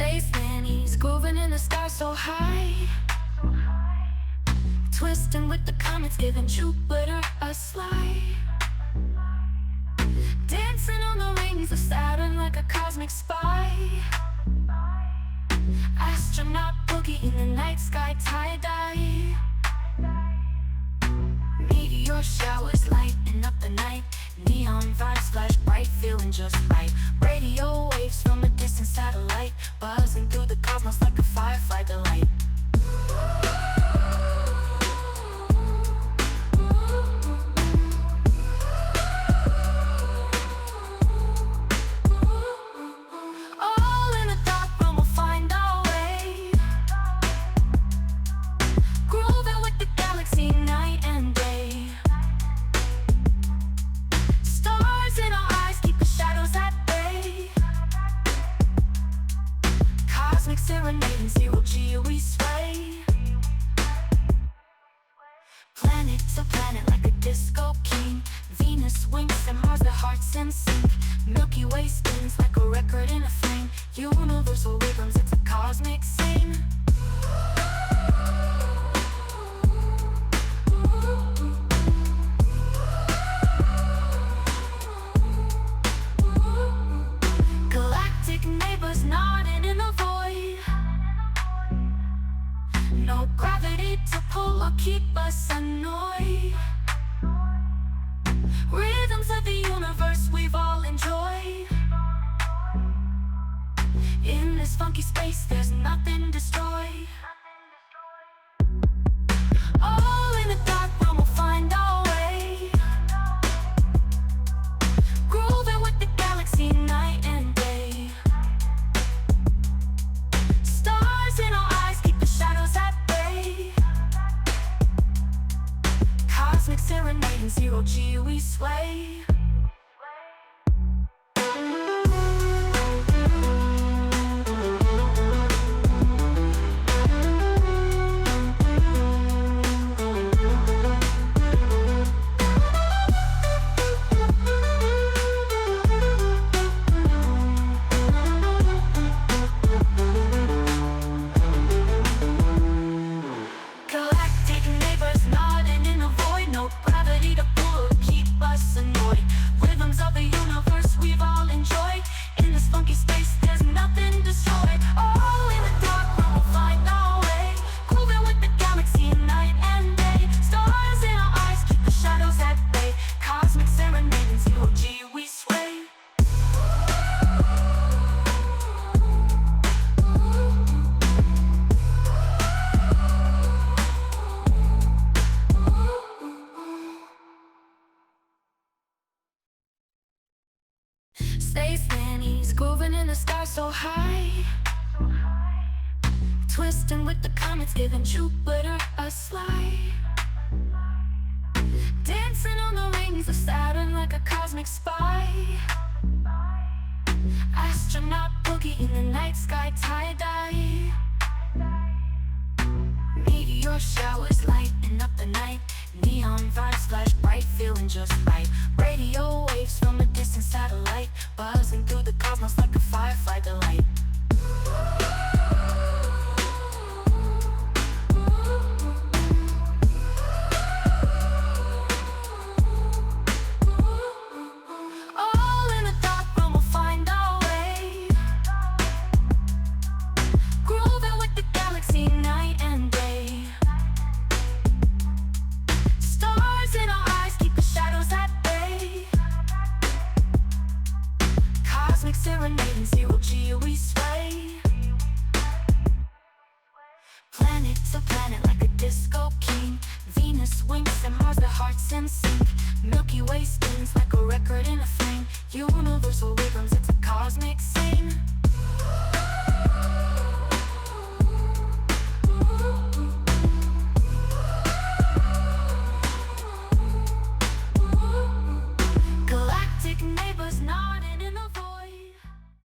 Space nannies grooving in the sky so high, twisting with the comets, giving Jupiter a slide. Dancing on the rings of Saturn like a cosmic spy. Astronaut boogie in the night sky, tie-dye. Meteor showers lighting up the night. Neon vibes flash bright, feeling just right. Radio waves from a distant satellite, buzzing through the cosmos like a firefly delight. All in a dark room, we'll find our way, grooving with the galaxy night and day. Stars in our eyes keep the shadows at bay. Cosmic serenading, zero G we sway. Planet to planet like a disco king. Venus winks and Mars, their hearts in sync. Milky Way spins like a record in a flame. Universal rhythms, it's a cosmic scene. Galactic neighbors nodding in the void. No gravity to pull or keep us annoyed. Rhythms of the universe we've all enjoyed. In this funky space there's nothing destroyed. All in the dark room, we'll find our way, grooving with the galaxy night and day. Stars in our eyes keep the shadows at bay. Cosmic serenading, zero G we sway. Galactic neighbors nodding in the void. No gravity to pull or keep us annoyed. Rhythms of the universe we've all enjoyed. In this funky space there's nothing destroyed. All in the dark room, we'll find our way, grooving with the galaxy night and day. Stars in our eyes keep the shadows at bay. Cosmic serenading, zero G we sway. Space nannies grooving in the sky so high, twisting with the comets, giving Jupiter a slide. Dancing on the rings of Saturn like a cosmic spy. Astronaut boogie in the night sky, tie-dye. Meteor showers lighting up the night. Neon vibes flash bright, feeling just right. Radio waves from a distant satellite, buzzing through the cosmos like a firefly delight. All in the dark room, we'll find our way, grooving with the galaxy night and day. Stars in our eyes keep the shadows at bay. Cosmic serenading, zero G we sway.